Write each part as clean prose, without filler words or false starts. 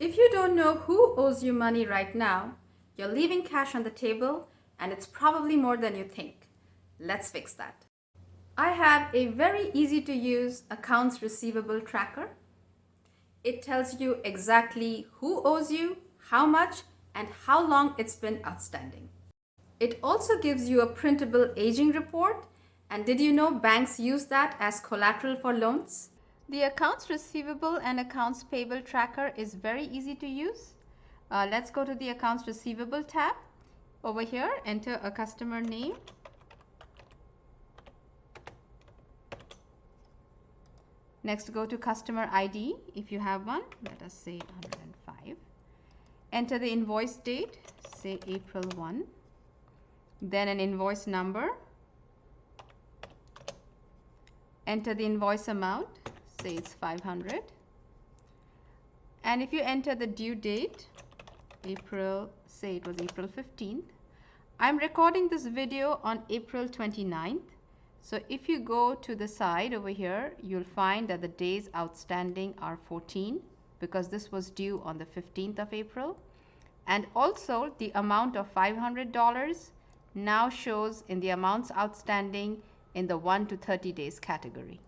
If you don't know who owes you money right now, you're leaving cash on the table and it's probably more than you think. Let's fix that. I have a very easy to use Accounts Receivable Tracker. It tells you exactly who owes you, how much, and how long it's been outstanding. It also gives you a printable aging report. And did you know banks use that as collateral for loans? The Accounts Receivable and Accounts Payable Tracker is very easy to use. Let's go to the Accounts Receivable tab. Over here, enter a customer name. Next, go to Customer ID if you have one. Let us say 105. Enter the invoice date, say April 1. Then an invoice number. Enter the invoice amount, say it's 500. And if you enter the due date, say it was April 15th. I'm recording this video on April 29th. So if you go to the side over here, you'll find that the days outstanding are 14 because this was due on the 15th of April. And also the amount of $500 now shows in the amounts outstanding in the 1 to 30 days category.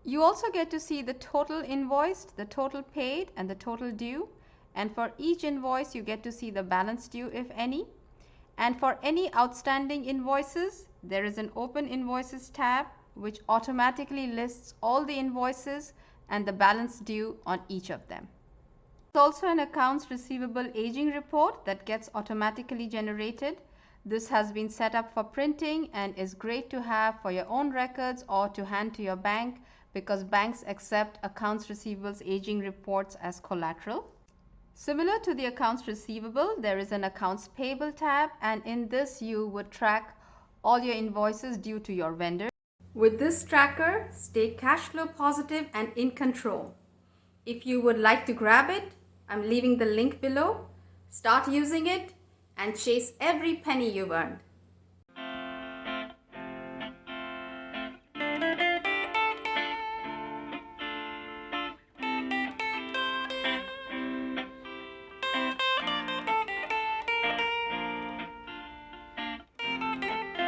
You also get to see the total invoiced, the total paid, and the total due. And for each invoice, you get to see the balance due, if any. And for any outstanding invoices, there is an Open Invoices tab which automatically lists all the invoices and the balance due on each of them. There's also an Accounts Receivable Aging report that gets automatically generated. This has been set up for printing and is great to have for your own records or to hand to your bank because banks accept Accounts Receivables Aging reports as collateral. Similar to the Accounts Receivable, there is an Accounts Payable tab, and in this you would track all your invoices due to your vendor. With this tracker, stay cash flow positive and in control. If you would like to grab it, I'm leaving the link below. Start using it and chase every penny you've earned.